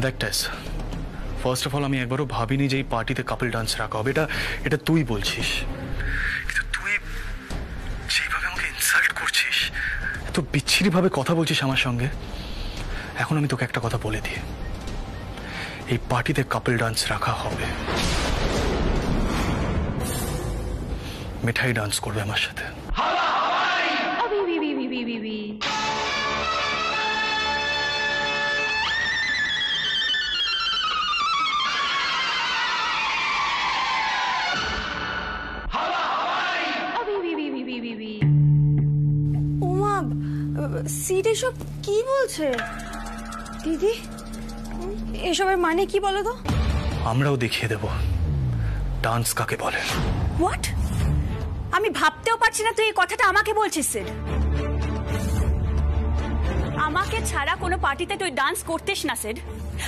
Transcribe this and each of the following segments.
দেখ টেস, first of all আমি একবারও ভাবিনি যে এই পার্টিতে কাপল ডান্স রাখা হবে। এটা তুই বলছিস, কিন্তু তুই যেভাবে আমাকে ইনসাল্ট করছিস, এত বিচ্ছিরিভাবে কথা বলছিস আমার সঙ্গে, এখন আমি তোকে একটা কথা বলে দিই, এই পার্টিতে কাপল ডান্স রাখা হবে। মিঠাই ডান্স করবে আমার সাথে। ওমা, সিড এসব কি বলছে দিদি? এসবের মানে কি বলো তো? আমরাও দেখিয়ে দেব ডান্স কাকে বলে। হোয়াট? আমি ভাবতেও পারছি না তুই এই কথাটা আমাকে বলছিস সিড। আমাকে ছাড়া কোনো পার্টিতে তুই ডান্স করতিস না সিড।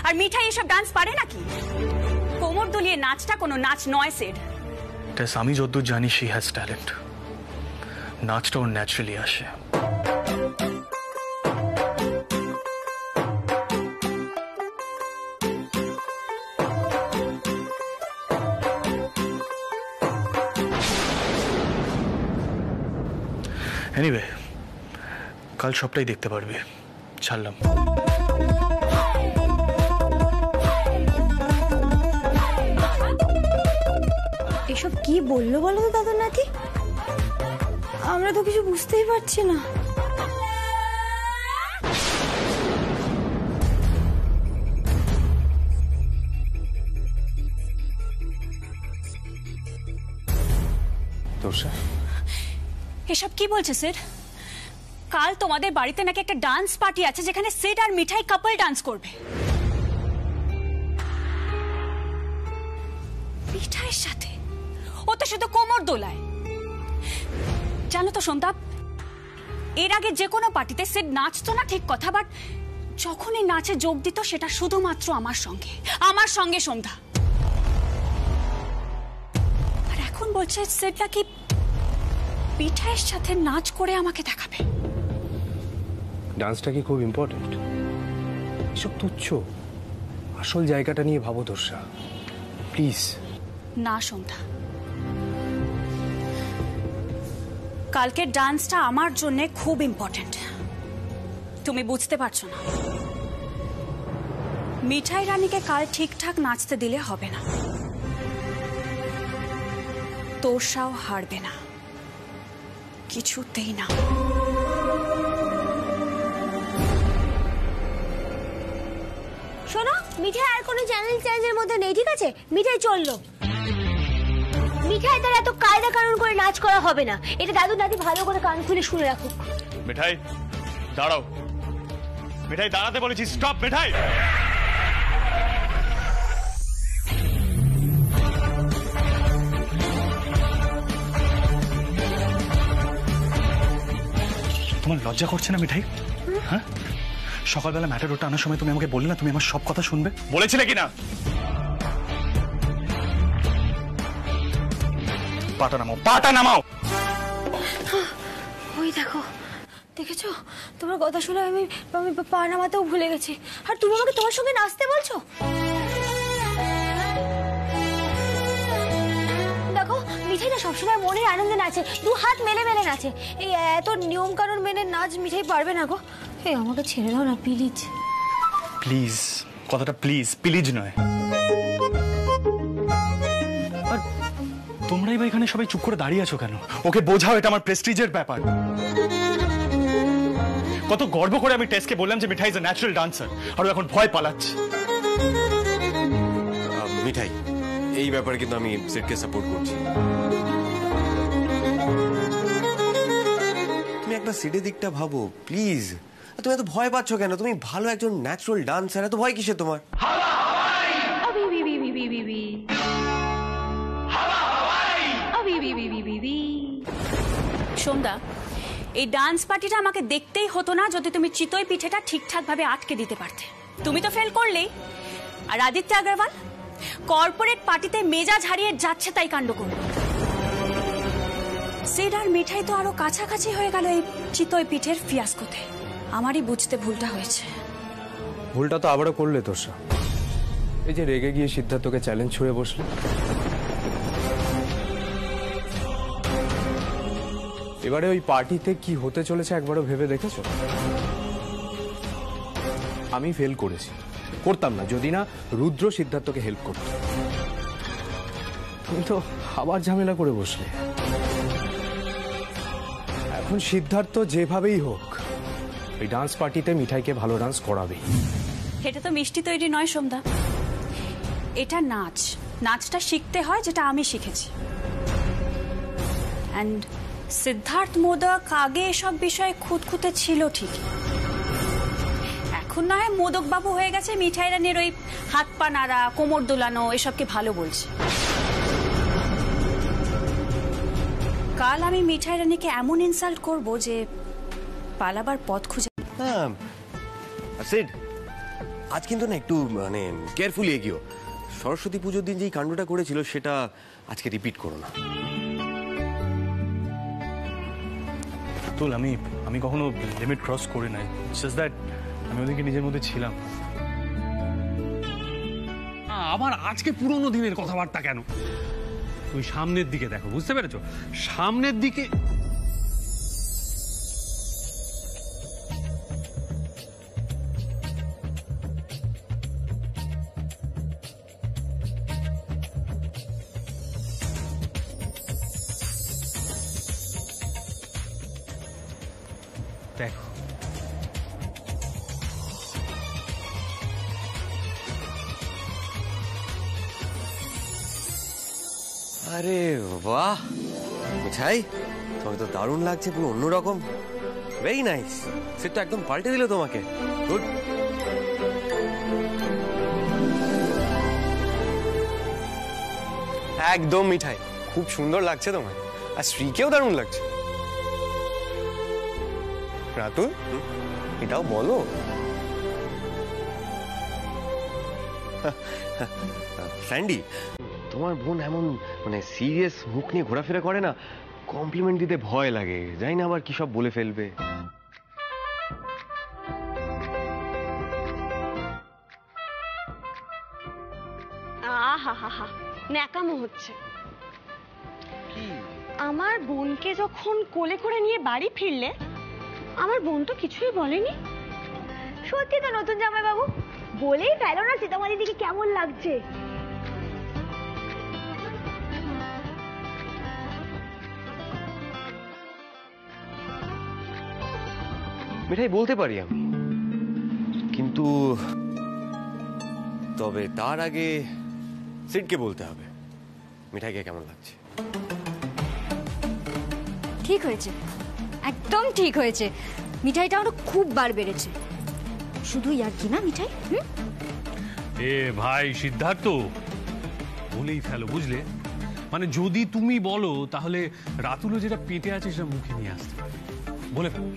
আর মিঠাই এসব ডান্স পারে নাকি? কোমর দুলিয়ে নাচটা কোনো নাচ নয় সিড। টেস, আমি যতদূর জানি শি হ্যাজ ট্যালেন্ট, নাচটা ওর ন্যাচারালি আসে। এনিওয়ে, কাল সবটাই দেখতে পারবে। ছাড়লাম। এসব কি বললো বলো তো দাদুর নাতি? আমরা তো কিছু বুঝতেই পারছি না। তোষা, এসব কি বলছে সিড? কাল তোমাদের বাড়িতে নাকি একটা ডান্স পার্টি আছে যেখানে সিড আর মিঠাই কাপল ডান্স করবে। মিঠাইয়ের সাথে? ও তো শুধু কোমর দোলায়। জানো তো সন্ধ্যা, এর আগে যে কোনো পার্টিতে সিড নাচতো না ঠিক কথা, বাট যখন এই নাচে যোগ দিত সেটা শুধুমাত্র আমার সঙ্গে সন্ধ্যা। আর এখন বলছে সিড নাকি মিঠাইয়ের সাথে নাচ করে আমাকে দেখাবে। ডান্সটা কি খুব ইম্পর্টেন্ট? এসব তুচ্ছ, আসল জায়গাটা নিয়ে ভাবো তোষা, প্লিজ। না সন্ধ্যা, কালকের ডান্সটা আমার জন্য খুব ইম্পর্টেন্ট। তুমি বুঝতে পারছো না, মিঠাই রানীকে কাল ঠিকঠাক নাচতে দিলে হবে না। তোষাও হারবে না, কিছুতেই না। শোনো, মিঠাই আর কোনো চ্যানেল চেঞ্জের মধ্যে নেই, ঠিক আছে? মিঠাই চললো। মিঠাই তার এত কায়দা কানুন করে নাচ করা হবে না, এটা দাদু দাদি ভালো করে কান খুলে শুনে রাখুক। মিঠাই দাঁড়াও, মিঠাই দাঁড়াতে বলেছি। স্টপ মিঠাই। তোমার লজ্জা করছে না মিঠাই? হ্যাঁ, সকালবেলা ম্যাটাডোরটা আনার সময় তুমি আমাকে বললে না তুমি আমার সব কথা শুনবে? বলেছিলে কিনা? পাটা নামাও, পাটা নামাও। ওই দেখো, দেখেছো? তোমার কথা শুনে আমি পা নামাতেও ভুলে গেছি, আর তুমি আমাকে তোমার সঙ্গে নাচতে বলছো? দেখো, মিঠাই না সবসময় মনের আনন্দে নাচে, দু হাত মেলে মেলে নাচে। এই এত নিয়ম কানুন মেনে নাচ মিঠাই পারবে না গো। এই আমাকে ছেড়ে দাও না প্লিজ। প্লিজ, কথাটা প্লিজ, প্লিজ নয়। আর তোমরাই বা এখানে সবাই চুপ করে দাঁড়িয়ে আছো কেন? ওকে বোঝাও এটা আমার প্রেস্টিজের ব্যাপার। কত গর্ব করে আমি টেস্টকে বললাম যে মিঠাই ইজ আ ন্যাচারাল ডান্সার, আর ও এখন ভয় পালাচ্ছে। মিঠাই, এই ব্যাপারে কিন্তু আমি সিডকে সাপোর্ট করছি। তুমি একটা সিডের দিকটা ভাবো প্লিজ। তুমি এত ভয় পাচ্ছ কেন? তুমি ভালো একজন ন্যাচারাল ডান্সার, এত ভয় কিসে তোমার? সন্ধ্যা, এই ডান্স পার্টিটা আমাকে দেখতেই হতো না যদি তুমি চিতই পিঠেটা ঠিকঠাক ভাবে আটকে দিতে পারতে। তুমি তো ফেল করলেই। আর আদিত্য আগরওয়াল কর্পোরেট পার্টিতে মেজাজ হারিয়ে যাচ্ছে তাই কাণ্ড করল। সিড আর মিঠাই তো আরো কাছাকাছি হয়ে গেল এই চিতই পিঠের ফিয়াস্কোতে। আমারই বুঝতে ভুলটা হয়েছে। ভুলটা তো আবারও করলে তোষা। এই যে রেগে গিয়ে সিদ্ধার্থকে চ্যালেঞ্জ ছুড়ে বসলে, এবারে ওই পার্টিতে কি হতে চলেছে একবারও ভেবে দেখেছো? আমি ফেল করেছি, করতাম না যদি না রুদ্র সিদ্ধার্থকে হেল্প করত। তুমি তো আবার ঝামেলা করে বসলে। এখন সিদ্ধার্থ যেভাবেই হোক এই ডান্স পার্টিতে মিঠাইকে ভালো ডান্স করাবেই। এটা তো মিষ্টি তৈরি নয় সোমদা, এটা নাচ। নাচটা শিখতে হয়, যেটা আমি শিখেছি। অ্যান্ড সিদ্ধার্থ মোদক আগে এসব বিষয়ে খুঁতখুঁতে ছিল ঠিক, এখন না হয় মোদক বাবু হয়ে গেছে, মিঠাই রানীর ওই হাত পা নাড়া, কোমর দোলানো এসবকে ভালো বলছে। কাল আমি মিঠাই রানীকে এমন ইনসাল্ট করব যে পালাবার পথ খুঁজে। হ্যাঁ সিড, আজ কিন্তু না একটু মানে কেয়ারফুলি এগিয়েও। সরস্বতী পুজোর দিন যেই কাণ্ডটা করেছিল সেটা আজকে রিপিট করো না। তুল, আমি কখনো লিমিট ক্রস করি নাই। জাস্ট দ্যাট আমি ওদেরকে নিজের মধ্যে ছিলাম। আবার আজকে পুরোনো দিনের কথাবার্তা কেন? তুমি সামনের দিকে দেখো, বুঝতে পেরেছো? সামনের দিকে। দেখো আরে বাহ মিঠাই, তোমাকে তো দারুণ লাগছে, পুরো অন্যরকম। Very nice. সেটা একদম পাল্টে দিল তোমাকে। গুড। একদম মিঠাই, খুব সুন্দর লাগছে তোমায়, আর শ্রীকেও দারুণ লাগছে। রাতুল, এটাও বলো। স্যান্ডি, তোমার বোন এমন মানে সিরিয়াস মুখ নিয়ে ঘোরাফেরা করে না, কমপ্লিমেন্ট দিতে ভয় লাগে। জানি না আবার কি সব বলে ফেলবে। আহা, ন্যাকামো হচ্ছে। আমার বোনকে যখন কোলে করে নিয়ে বাড়ি ফিরলে, আমার বোন তো কিছুই বলেনি। সত্যি তো নতুন জামাই বাবু, বলেই ফেলো না সীতামালি দিকে কেমন লাগছে। মিঠাই, বলতে পারি আমি, কিন্তু তবে তার আগে সিডকে বলতে হবে মিঠাইকে কেমন লাগছে। ঠিক হয়েছে, একদম ঠিক হয়েছে। মিঠাইটা আরো খুব বার বেড়েছে। শুধু আর কি না মিঠাই। এ ভাই সিদ্ধার্থ, বলেই ফেলো, বুঝলে? মানে যদি তুমি বলো তাহলে রাতুলও যেটা পেটে আছে সেটা মুখে নিয়ে আসতে পারে। বলে ফেলো।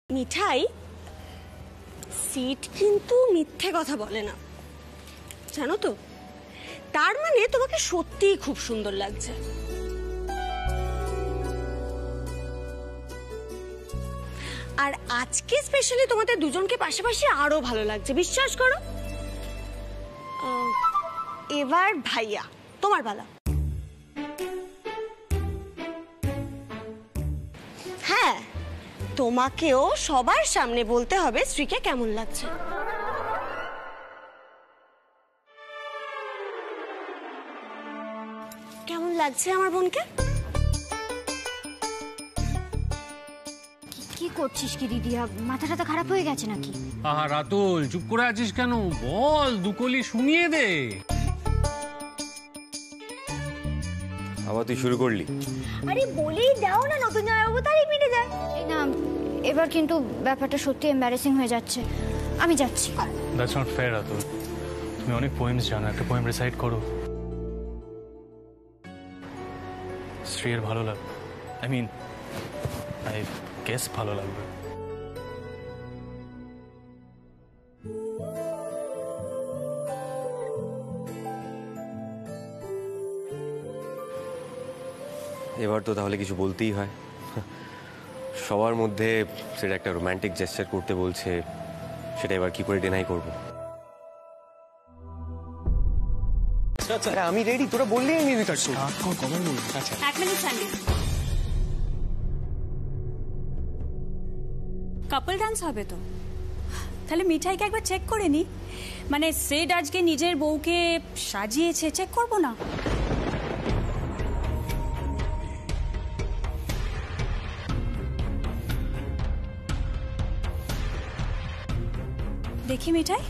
মিঠাই, সিট কিন্তু মিথ্যে কথা বলে না, জানো তো? তার মানে তোমাকে সত্যিই খুব সুন্দর লাগছে। আর আজকে স্পেশালি তোমাদের দুজনকে পাশাপাশি আরো ভালো লাগছে, বিশ্বাস করো। এবার ভাইয়া তোমার পালা। হ্যাঁ, তোমাকেও সবার সামনে বলতে হবে শ্রীকে কেমন লাগছে। কেমন লাগছে আমার বোনকে? কি করছিস কি দিদি? মাথাটা তো খারাপ হয়ে গেছে নাকি? আহা রাতুল, চুপ করে আছিস কেন? বল, দুকলি শুনিয়ে দে। আবার তুই শুরু করলি? আরে বলেই দাও না, নতুন জামাইবাবু তারই মিটে যায়। এই না, এবার কিন্তু ব্যাপারটা সত্যি এম্বারেসিং হয়ে যাচ্ছে। আমি যাচ্ছি। That's not fair Ratul. তুমি অনেক পোয়েমস জানো, একটা পোয়েম রিসাইট করো। শ্রীয়ের ভালো লাগবে, আই মিন আই গেস ভালো লাগবে। এবার তো তাহলে কিছু বলতেই হয়। সবার মধ্যে সেটা একটা রোমান্টিক জেস্চার করতে বলছে, সেটা এবার কি করে ডিনাই করবো? আমি রেডি, তোরা বললেই আমি রেডি করছি। এক মিনিট স্যান্ডি, কাপল ডান্স হবে তো, তাহলে মিঠাইকে একবার চেক করে নি। মানে সেড আজকে নিজের বউকে সাজিয়েছে, চেক করবো না? দেখি মিঠাই।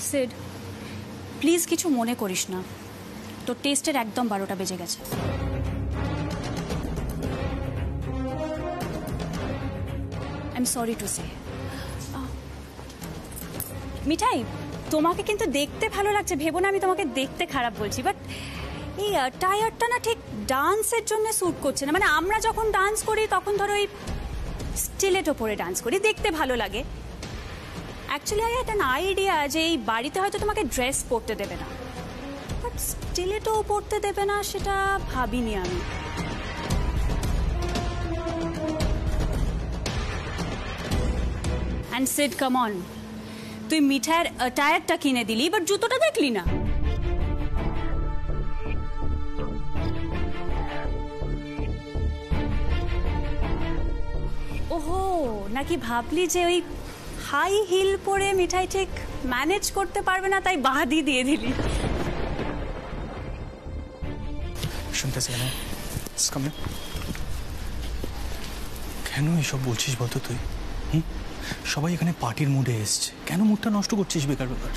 সিড, প্লিজ কিছু মনে করিস না, তোর টেস্টের একদম 12টা বেজে গেছে। I am sorry to say. Mithai, তোমাকে কিন্তু দেখতে ভালো লাগছে, ভেবো না আমি তোমাকে দেখতে খারাপ বলছি, বাট এই টায়ারটা না ঠিক ডান্সের জন্য স্যুট করছে না। মানে আমরা যখন ডান্স করি তখন ধরো ওই স্টিলেটো পরে ডান্স করি, দেখতে ভালো লাগে। Actually I had an idea যে এই বাড়িতে হয়তো তোমাকে ড্রেস পরতে দেবে না, বাট স্টিলেটো পরতে দেবে না সেটা ভাবিনি আমি। অ্যান্ড সিড, কাম অন, তুই মিঠাইয়ের টায়ারটা কিনে দিলি, বাট জুতোটা দেখলি না। ওহো, নাকি ভাবলি যে ওই হাই হিল পরে মিঠাই ঠিক ম্যানেজ করতে পারবে না, তাই বাহাদি দিয়ে দিলি। শুনতেছি না, কেন এসব বলছিস বলতো তুই? সবাই এখানে পার্টির মুডে এসছে, কেন মুডটা নষ্ট করছিস বেকার বেকার?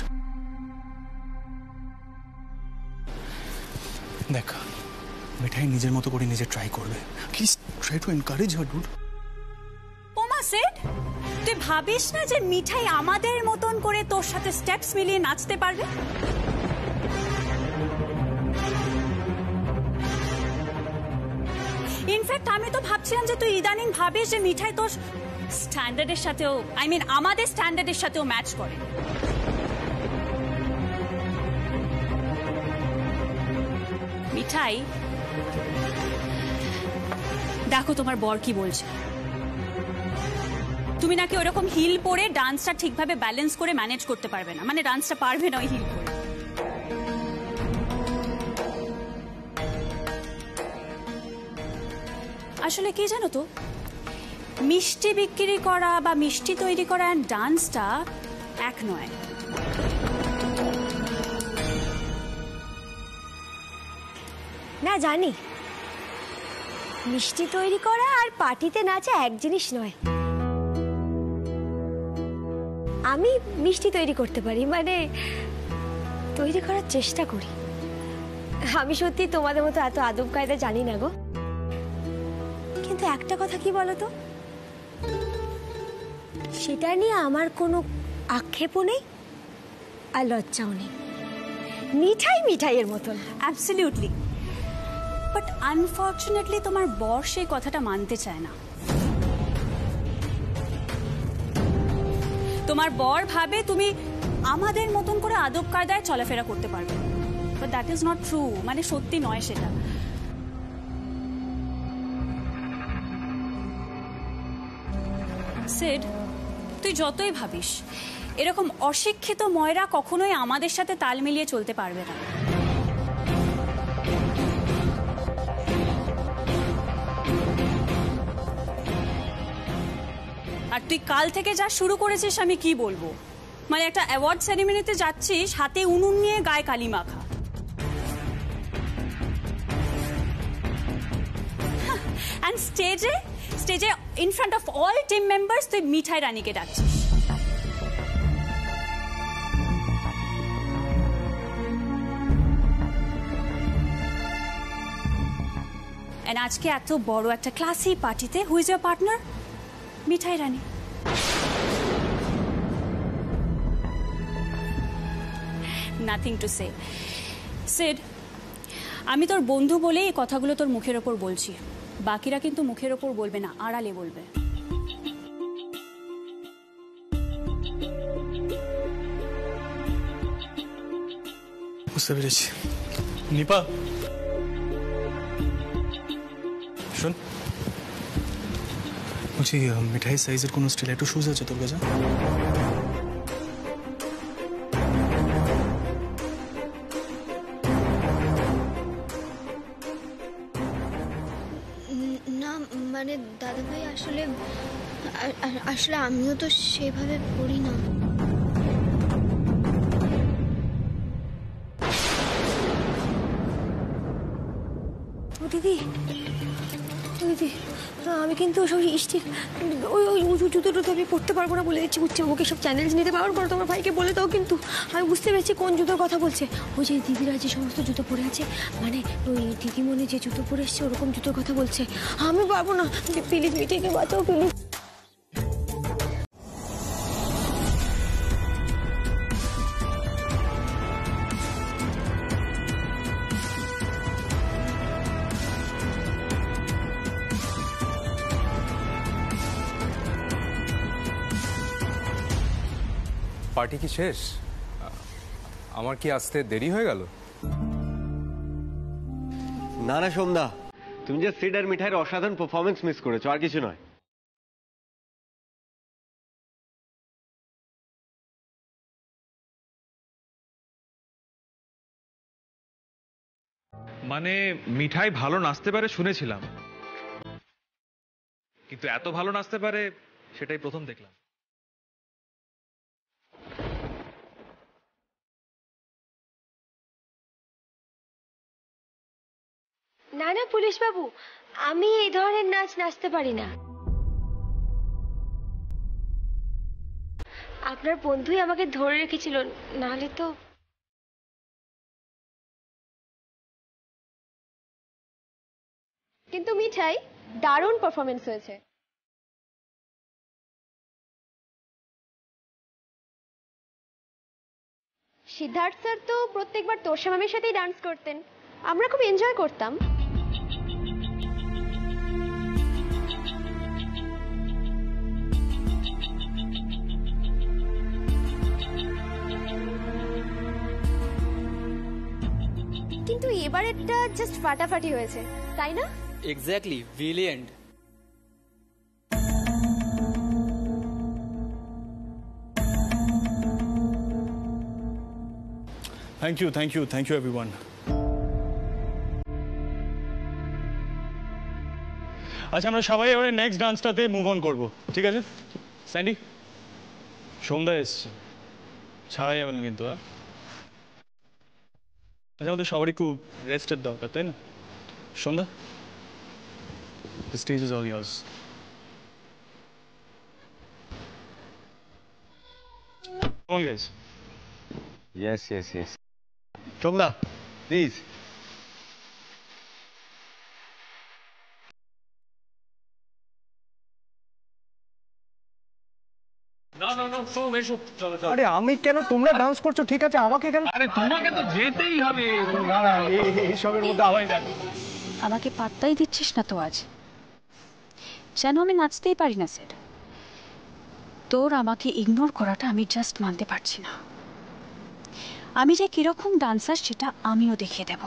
দেখ, মিঠাই নিজের মতো করে নিজে ট্রাই করবে, please try to encourage her dude. ওমা সেড, তুই ভাবিস না যে মিঠাই আমাদের মতন করে তোর সাথে স্টেপস মিলিয়ে নাচতে পারবে? ইনফ্যাক্ট আমি তো ভাবছিলাম যে তুই ইদানিং ভাবিস যে মিঠাই তোর স্ট্যান্ডার্ডের সাথেও, আই মিন আমাদের স্ট্যান্ডার্ডের সাথেও ম্যাচ করে। মিঠাই, দেখো তোমার বর কি বলছে। তুমি নাকি ওরকম হিল পরে ডান্সটা ঠিকভাবে ব্যালেন্স করে ম্যানেজ করতে পারবে না, মানে ডান্সটা পারবে না ওই হিল পরে। আসলে কি জানো তো, মিষ্টি বিক্রি করা বা মিষ্টি তৈরি করা আর ডান্সটা এক নয়। না জানি, মিষ্টি তৈরি করা আর পার্টিতে নাচা এক জিনিস নয়। আমি মিষ্টি তৈরি করতে পারি, মানে তৈরি করার চেষ্টা করি। আমি সত্যি তোমাদের মতো এত আদব কায়দা জানি না গো। কিন্তু একটা কথা কি বলতো, সেটা নিয়ে আমার কোনো আক্ষেপও নেই আর লজ্জাও নেই। মিঠাই মিঠাইয়ের মতন। অ্যাবসলিউটলি। বাট আনফর্চুনেটলি তোমার বর সেই কথাটা মানতে চায় না। তোমার বর ভাবে তুমি আমাদের মতন করে আদব কায়দায় চলাফেরা করতে পারবে, but that is not true. মানে সত্যি নয় সেটা। সিড, তুই যতই ভাবিস, এরকম অশিক্ষিত ময়রা কখনোই আমাদের সাথে তাল মিলিয়ে চলতে পারবে না। আর তুই কাল থেকে যা শুরু করেছিস আমি কি বলবো, মানে একটা অ্যাওয়ার্ড সেরিমনিতে যাচ্ছিস হাতে উনুন নিয়ে গায়ে কালি মাখা। অ্যান্ড স্টেজে in front of all team members তুই মিঠাই রানীকে ডাকছিস। এন্ড আজকে এত বড় একটা ক্লাসি পার্টিতে who is your partner? Mithai Rani. Nothing to say. Seed, আমি তোর বন্ধু বলেই এই কথাগুলো তোর মুখের ওপর বলছি, বাকিরা কিন্তু মুখের ওপর বলবে না, আড়ালে বলবে। বুঝতে পেরেছি। নিপা শোন, বলছি মিঠাই সাইজের কোনো স্টিলেটো শুজ আছে তোর কাছে? না মানে দাদাভাই, আসলে আসলে আমিও তো সেভাবে পড়ি না। দিদি, দিদি, আমি কিন্তু ওসব স্টিল ওই জুতোটা তো আমি পড়তে পারবো না বলে দিচ্ছি, বুঝছি। ওকে সব চ্যালেঞ্জ নিতে পারবো না, তোমার ভাইকে বলে দাও। কিন্তু আমি বুঝতে পেরেছি কোন জুতোর কথা বলছে। ওই যে দিদিরা যে সমস্ত জুতো পরে আছে, মানে ওই দিদিমণি যে জুতো পরে এসছে ওরকম জুতোর কথা বলছে। আমি পারবো না, প্লিজ মিঠাইকে বাঁচাও প্লিজ। পার্টি কি শেষ? আমার কি আসতে দেরি হয়ে গেল? না না সোমদা, তুমি যে সিড আর মিঠাইয়ের অসাধারণ পারফরমেন্স মিস করেছো, আর কিছু নয়। মানে মিঠাই ভালো নাচতে পারে শুনেছিলাম, কিন্তু এত ভালো নাচতে পারে সেটাই প্রথম দেখলাম। না না পুলিশ বাবু, আমি এই ধরনের নাচ নাচতে পারি না। আপনার বন্ধুই আমাকে ধরে রেখেছিল, নাহলে তো। কিন্তু মিঠাই, দারুণ পারফরমেন্স হয়েছে। সিদ্ধার্থ স্যার তো প্রত্যেকবার তোষা ম্যামের সাথেই ডান্স করতেন, আমরা খুব এনজয় করতাম। কিন্তু এবারেরটা জাস্ট ফাটাফাটি হয়েছে, তাই না? Exactly, brilliant. Thank you everyone. আচ্ছা, আমরা সবাই এবারে নেক্সট ডান্সটাতে মুভ অন করবো, ঠিক আছে? স্যান্ডি, সন্ধ্যা এসছে, ছাড়া যাবে না কিন্তু। আচ্ছা, আমাদের সবারই খুব রেস্টের দরকার, তাই না? সন্ধ্যা, the stage is all yours. Come on, guys. Yes. Sandhya, please. আরে আমি কেন? তোমরা ডান্স করছো ঠিক আছে, আমাকে কেন? আরে তোমাকে তো যেতেই হবে। এইসবের মধ্যে আবার আমাকে পাত্তাই দিচ্ছিস না তো আজ, যেন আমি নাচতেই পারি না স্যার। তোর আমাকে ইগনোর করাটা আমি জাস্ট মানতে পারছি না। আমি যে কিরকম ডান্সার সেটা আমিও দেখিয়ে দেব।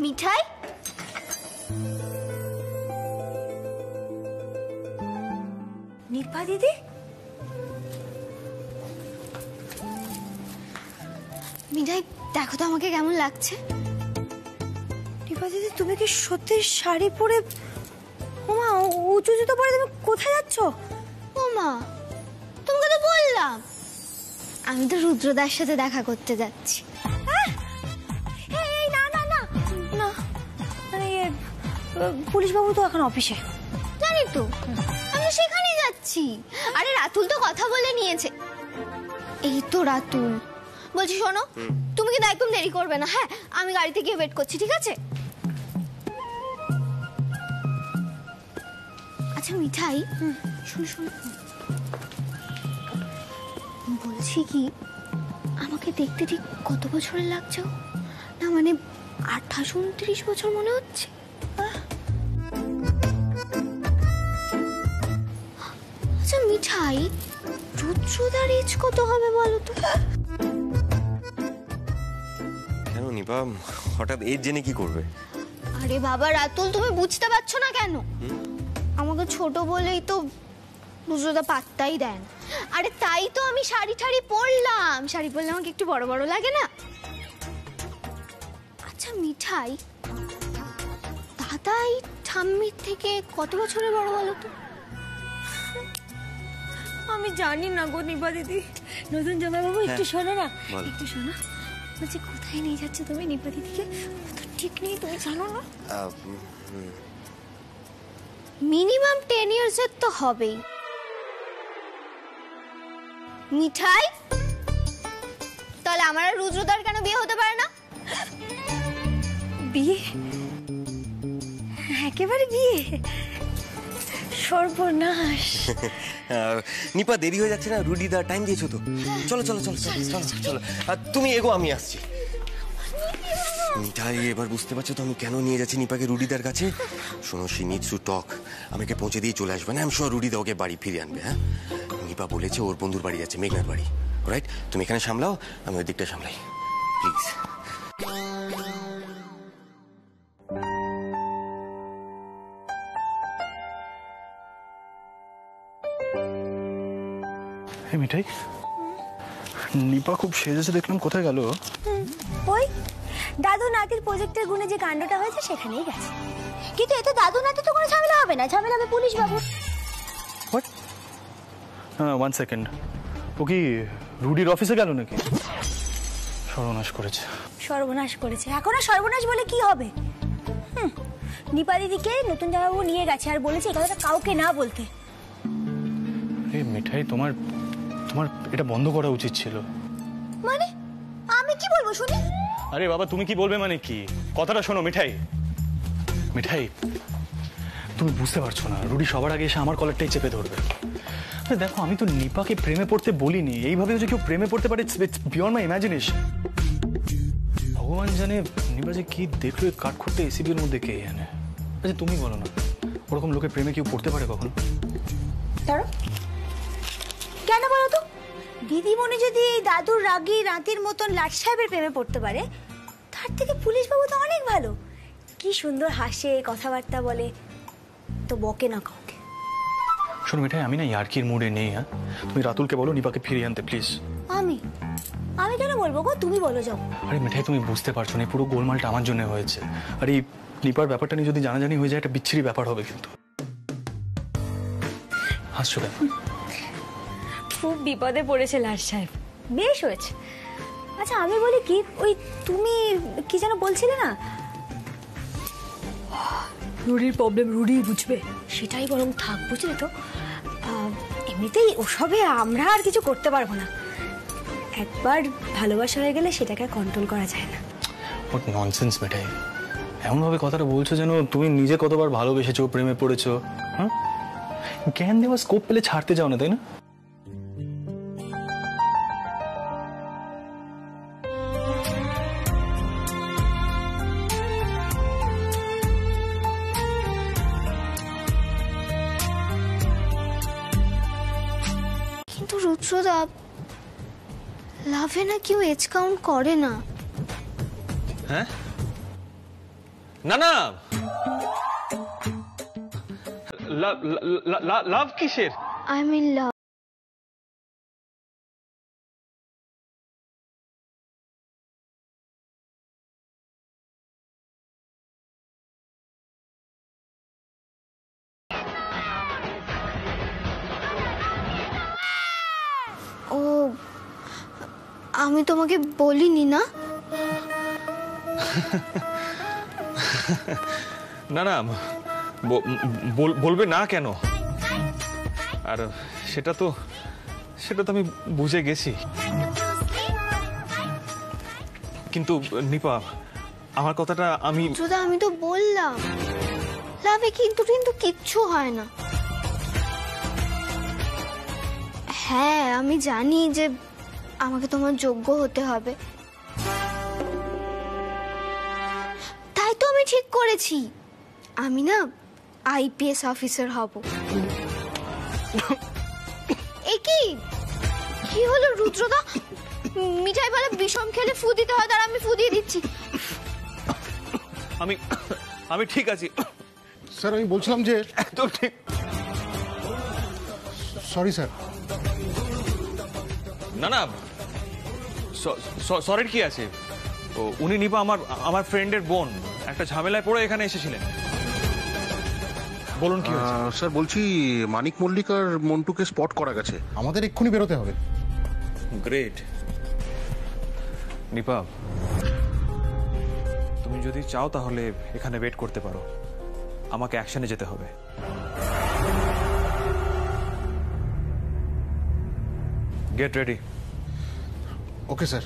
মিঠাই, নিপা দিদি, মিঠাই দেখো তো আমাকে কেমন লাগছে। নিপা দিদি তুমি কি সত্যি শাড়ি পরে, ওমা উঁচু জুতো পরে তুমি কোথায় যাচ্ছ? ওমা তোমাকে তো বললাম আমি তো রুদ্রদার সাথে দেখা করতে যাচ্ছি। পুলিশ বাবু তো এখন অফিসে। জানি তো, আমি সেখানেই যাচ্ছি। আরে রাতুল তো কথা বলে নিয়েছে। এই তো রাতুল বলছি, শোনো তুমি কিন্তু একদম দেরি করবে না, হ্যাঁ? আমি গাড়িতে গিয়ে ওয়েট করছি, ঠিক আছে? আচ্ছা মিঠাই, শোনো শোনো, বলছি কি আমাকে দেখতে ঠিক কত বছরের লাগছে? না মানে 28-29 বছর মনে হচ্ছে। আচ্ছা মিঠাই, রুদ্রদার এজ কত হবে বলো তো? কেন নিপা হঠাৎ এজ জেনে কি করবে? আরে বাবা রাতুল, তুমি বুঝতে পারছো না কেন? আমাকে ছোট বলেই তো রুদ্রদা পাত্তাই দেন। আরে তাই তো আমি শাড়ি ঠাড়ি পরলাম। শাড়ি পরলে আমাকে একটু বড় বড় লাগে না? আচ্ছা মিঠাই, দাদাই ঠাম্মির থেকে কত বছরের বড় বলো তো? আমি জানি না গো নিপা দিদি। নতুন জামাইবাবু একটু শোনো না, একটু শোনো। বলছি কোথায় নিয়ে যাচ্ছে তুমি নিপা দিদিকে? তো ঠিক নেই, তুমি জানো না? মিনিমাম 10 ইয়ার্সের তো হবেই। মিঠাই, তাহলে আমার আর রুদ্রদার কেন বিয়ে হতে পারে না? বিয়ে? একেবারে বিয়ে? সর্বনাশ। নিপা দেরি হয়ে যাচ্ছে না, রুডি দা টাইম দিয়েছো তো, চলো চলো চলো চলো চলো চলো। আর তুমি এগো, আমি আসছি। মিঠাই, এবার বুঝতে পারছো তো আমি কেন নিয়ে যাচ্ছি নিপাকে রুডিদার কাছে? শোনো, শি নিডস টু টক। আমাকে পৌঁছে দিয়ে চলে আসবে না, আমি শিওর রুডিদা ওকে বাড়ি ফিরে আনবে। হ্যাঁ, নিপা বলেছে ওর বন্ধুর বাড়ি যাচ্ছে, মেঘনার বাড়ি। রাইট, তুমি এখানে সামলাও, আমি ওই দিকটা সামলাই, প্লিজ। মিঠাই, নিপা খুব সেজেছে দেখলাম, কোথায় গেল? ওই দাদু নাতির প্রজেক্টের গুণে যে কাণ্ডটা হয়েছে সেখানেই গেছে। কিন্তু এতে দাদু নাতি তো কোনো ঝামেলা হবে না, ঝামেলা হবে police Babu. What? One second, ও কি রুডির অফিসে গেল নাকি? সর্বনাশ করেছে। সর্বনাশ করেছে? এখন আর সর্বনাশ বলে কি হবে? নিপা দিদিকে নতুন জামাইবাবু নিয়ে গেছে আর বলেছে এই কথাটা কাউকে না বলতে। এই মিঠাই, তোমার তোমার এটা বন্ধ করা উচিত ছিল। মানে আমি কি বলবো শুনি? আরে বাবা, তুমি কি বলবে মানে কি? কথাটা শোনো মিঠাই। মিঠাই, তুমি বুঝতে পারছো না, রুডি সবার আগে এসে আমার কলারটাই চেপে ধরবে। দেখো, আমি তো নিপাকে প্রেমে পড়তে বলিনি, এইভাবে যে কেউ প্রেমে পড়তে পারে, বিয়ন্ড মাই ইমাজিনেশন। ভগবান জানে নিপা যে কি দেখলো কাঠখোট্টা এসিবির মধ্যে, কে জানে। আচ্ছা তুমি বলো না, ওরকম লোকের প্রেমে কেউ পড়তে পারে কখন? কেন বলো তো? দিদিমণি যদি দাদুর রাগী রাতির মতন লাট সাহেবের প্রেমে পড়তে পারে, তার থেকে পুলিশ বাবু তো অনেক ভালো। কি সুন্দর হাসে, কথাবার্তা বলে, তো বকে না কাউকে। শোনো মিঠাই, আমি না ইয়ার্কির মুডে নেই। হ্যাঁ, তুমি রাতুলকে বলো নিপাকে ফিরিয়ে আনতে প্লিজ। আমি কেন বলবো গো? তুমি বলো যাও। আরে মিঠাই, তুমি বুঝতে পারছো না, পুরো গোলমালটা আমার জন্য হয়েছে। আর এই নিপার ব্যাপারটা নিয়ে যদি জানাজানি হয়ে যায়, একটা বিচ্ছিরি ব্যাপার হবে কিন্তু। হাসছো কেন? খুব বিপদে পড়েছে লাট সাহেব। বেশ হয়েছে। আচ্ছা আমি বলি কি, ওই তুমি কি যেন বলছিলে না, রুডির প্রবলেম রুডি বুঝবে, সেটাই বরং থাক, বুঝলে তো? এমনিতেই ওসবে আমরা আর কিছু করতে পারবো না। একবার ভালোবাসা হয়ে গেলে সেটাকে কন্ট্রোল করা যায় না। হোয়াট ননসেন্স মিঠাই, এমনভাবে কথাটা বলছো যেন তুমি নিজে কতবার ভালোবেসেছো, প্রেমে পড়েছো। হ্যাঁ, জ্ঞান দেওয়ার স্কোপ পেলে ছাড়তে যাও না, তাই না? কিন্তু রুদ্রদা, লাভে না কেউ এজ কাউন্ট করে না। হ্যাঁ, না না, লাভ কিসের? আই মিন লাভ। ও, আমি তোমাকে বলিনি না? না না, বলবে না কেন? আর সেটা তো আমি বুঝে গেছি। কিন্তু নিপা, আমার কথাটা আমি তো বললাম, লাভে কিন্তু কিচ্ছু হয় না। হ্যাঁ, আমি জানি যে আমাকে তোমার যোগ্য হতে হবে, তাই তো আমি ঠিক করেছি আমি না আইপিএস অফিসার হব। কি হলো রুদ্রদা? মিঠাই বলে বিষম খেলে ফু দিতে হয়, তার আমি ফু দিয়ে দিচ্ছি। আমি ঠিক আছি স্যার। আমি বলছিলাম যে একদম ঠিক। Sorry sir. না না, সরির কি আছে? উনি নিপা আমার ফ্রেন্ডের বোন, একটা ঝামেলায় পড়ে এখানে এসেছিলেন। বলুন কি হয়েছে? স্যার বলছি, মানিক মল্লিক আর মন্টুকে স্পট করা গেছে, আমাদের এক্ষুনি বেরোতে হবে। গ্রেট। নিপা, তুমি যদি চাও তাহলে এখানে ওয়েট করতে পারো, আমাকে অ্যাকশনে যেতে হবে। Get ready. Okay sir.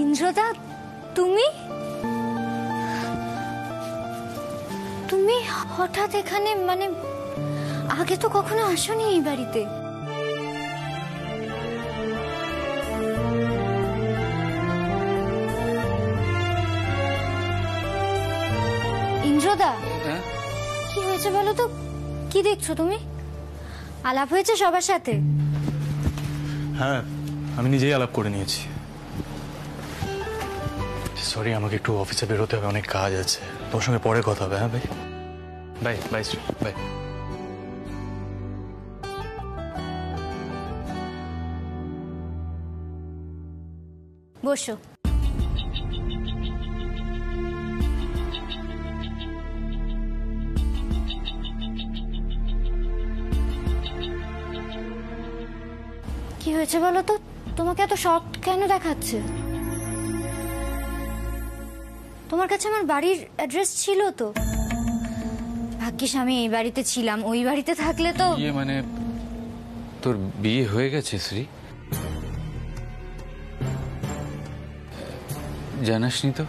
ইন্দ্রদা, তুমি তুমি হঠাৎ এখানে, মানে আগে তো কখনো আসোনি এই বাড়িতে। ইন্দ্রদা, কি হয়েছে বলো তো? কি দেখছো তুমি? আলাপ হয়েছে সবার সাথে? হ্যাঁ, আমি নিজেই আলাপ করে নিয়েছি। সরি, আমাকে একটু অফিসে বেরোতে হবে, অনেক কাজ আছে। তোমার সঙ্গে পরে কথা হবে। হ্যাঁ ভাই, বাই বাই শ্রী, বাই। বসো। কি হয়েছে বলো তো? তোমাকে এত শক কেন দেখাচ্ছে? তোমার কাছে আমার বাড়ির অ্যাড্রেস ছিল তো। ভাগ্যিস আমি এই বাড়িতে ছিলাম, ওই বাড়িতে থাকলে তো। মানে তোর বিয়ে হয়ে গেছে শ্রী? জানাসনি তো?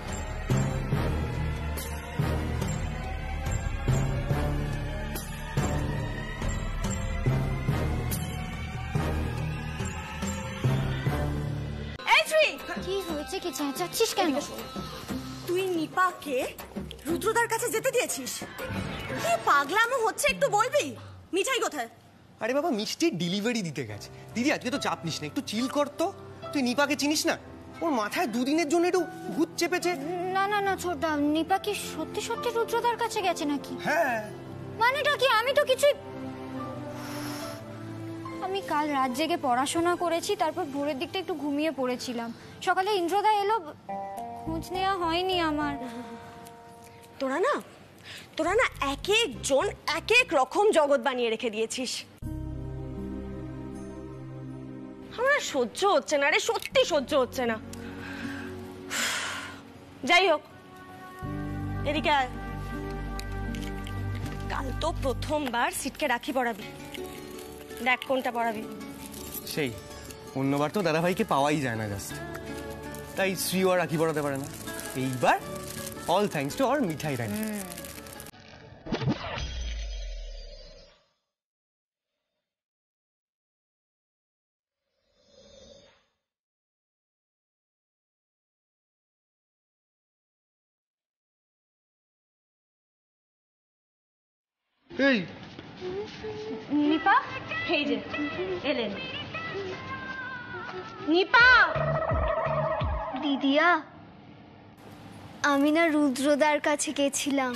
কি হয়েছে? কি চেঁচাচ্ছিস কেন? তুই নিপাকে রুদ্রদার কাছে যেতে দিয়েছিস? কি পাগলামো হচ্ছে একটু বলবি? মিঠাই কোথায়? আরে বাবা, মিষ্টির ডেলিভারি দিতে গেছে। দিদি আজকে তো চাপ নিস না, একটু চিল কর তো। তুই নিপাকে চিনিস না? ওর মাথায় দুদিনের জন্য একটু ভূত চেপেছে। না না না ছোটদা, নিপা কি সত্যি সত্যি রুদ্রদার কাছে গেছে নাকি? হ্যাঁ। মানেটা কি? আমি তো কিছুই। আমি কাল রাত জেগে পড়াশোনা করেছি, তারপর ভোরের দিকটা একটু ঘুমিয়ে পড়েছিলাম। সকালে ইন্দ্রদা এলো, খোঁজ নেওয়া হয়নি আমার। তোরা না এক একজন এক এক রকম জগৎ বানিয়ে রেখে দিয়েছিস। আমার সহ্য হচ্ছে না রে, সত্যি সহ্য হচ্ছে না। যাই হোক, এদিকে আয়। কাল তো প্রথমবার সিটকে রাখি পড়াবি, দেখ কোনটা পড়াবি। সেই অন্যবার তো দাদাভাইকে পাওয়াই যায় না জাস্ট, তাই শ্রীও আর রাখি পড়াতে পারে না। এইবার অল থ্যাঙ্কস টু আওয়ার মিঠাই রানী। এই নিপা, এই যে এলেন। নিপা! দিদিয়া, আমি না রুদ্রদার কাছে গেছিলাম,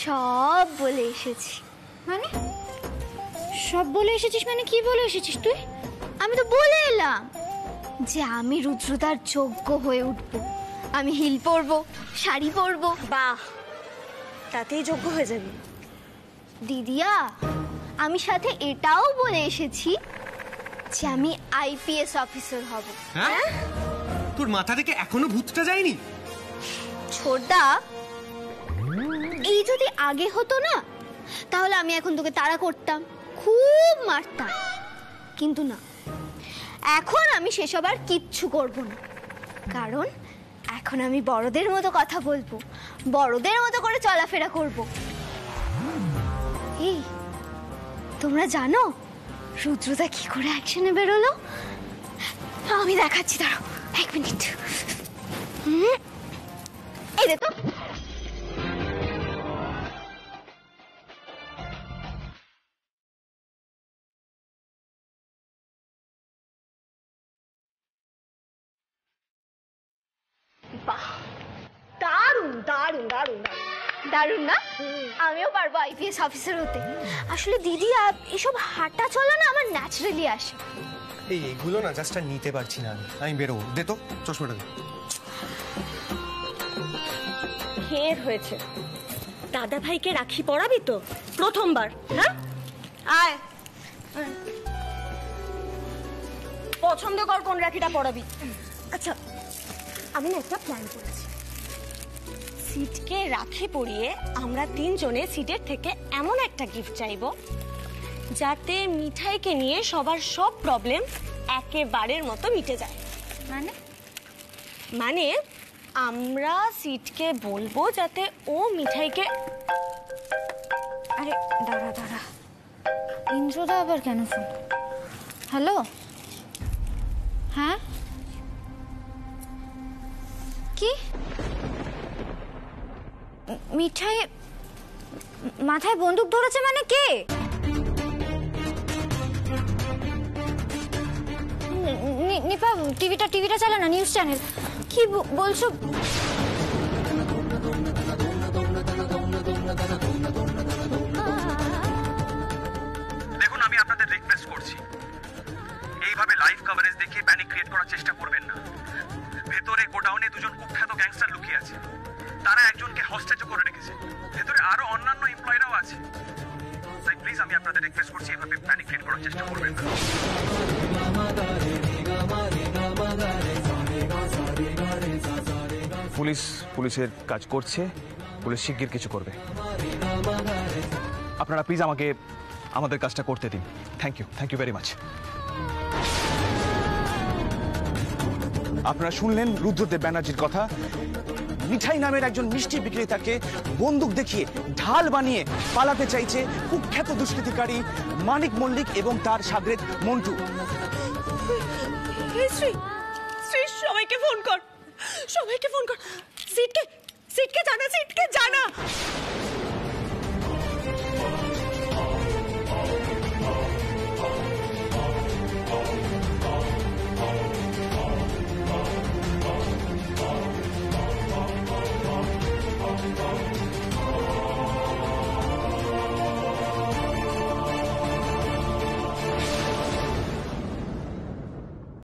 সব বলে এসেছি। মানে সব বলে এসেছিস? মানে কি বলে এসেছিস তুই? আমি তো বলে এলাম যে আমি রুদ্রদার যোগ্য হয়ে উঠব, আমি হিল পরবো, শাড়ি পরবো। বাহ, তাতেই যোগ্য হয়ে যাবি। দিদিয়া, আমি সাথে এটাও বলে এসেছি যে আমি আইপিএস অফিসার হব। হ্যাঁ? তোর মাথা থেকে এখনো ভূতটা যায়নি? ছোটদা, এই যদি আগে হতো না, তাহলে আমি এখন তোকে তাড়া করতাম, খুব মারতাম। কিন্তু না, এখন আমি সেসব আর কিচ্ছু করব না, কারণ এখন আমি বড়দের মতো কথা বলবো, বড়দের মতো করে চলাফেরা করব। এই, তোমরা জানো রুদ্রদা কি করে অ্যাকশনে বেরোলো? আমি দেখাচ্ছি, দাঁড়াও 1 মিনিট। এই দেখো, বাহ, দারুণ দারুণ দারুণ দারুণ না? আমিও পারবো আইপিএস অফিসার হতে। আসলে দিদি, এসব হাঁটা চলা না আমার ন্যাচারালি আসে। এইগুলো না জাস্ট আর নিতে পারছি না আমি বেরোবো। দে তো চশমাটা দে। ফের হয়েছে। দাদা ভাইকে রাখি পড়াবি তো প্রথমবার? হ্যাঁ, আয় পছন্দ কর কোন রাখিটা পড়াবি। আচ্ছা, আমি না একটা প্ল্যান করেছি। সিটকে রাখি পরিয়ে আমরা 3 জনে সিটের থেকে এমন একটা গিফট চাইবো যাতে মিঠাইকে নিয়ে সবার সব প্রবলেম একেবারের মতো মিটে যায়। মানে মানে আমরা সিটকে বলবো যাতে ও মিঠাইকে। আরে দাঁড়া দাঁড়া, ইন্দ্রদা আবার কেন ফোন? হ্যালো, হ্যাঁ কি মিঠাই মাথায় বন্দুক ধরেছে? মানে কে? নিপা টিভিটা চালা না, নিউজ চ্যানেল। কি বলছো? দেখুন, আমি আপনাদের রিকোয়েস্ট করছি, এইভাবে লাইভ কভারেজ দেখিয়ে প্যানিক ক্রিয়েট করার চেষ্টা করবেন না। ভেতরে গোডাউনে দুজন কুখ্যাত গ্যাংস্টার লুকিয়ে আছে, তারা একজনকে হস্টেজও করে রেখেছে। ভেতরে আরো অন্যান্য এমপ্লয়িরাও আছে। তাই প্লিজ আমি আপনাদের রিকোয়েস্ট করছি, এভাবে প্যানিক ক্রিয়েট করার চেষ্টা করবেন না। পুলিশের কাজ করছে, পুলিশ শিগগির কিছু করবে। আপনারা প্লিজ আমাদের কাজটা করতে দিন। Thank you very much. আপনারা শুনলেন রুদ্রদেব ব্যানার্জির কথা। মিঠাই নামের একজন মিষ্টি বিক্রেতাকে বন্দুক দেখিয়ে ঢাল বানিয়ে পালাতে চাইছে কুখ্যাত দুষ্কৃতিকারী মানিক মল্লিক এবং তার সাগরেদ মন্টু। সবাইকে ফোন কর, সিটকে জানা।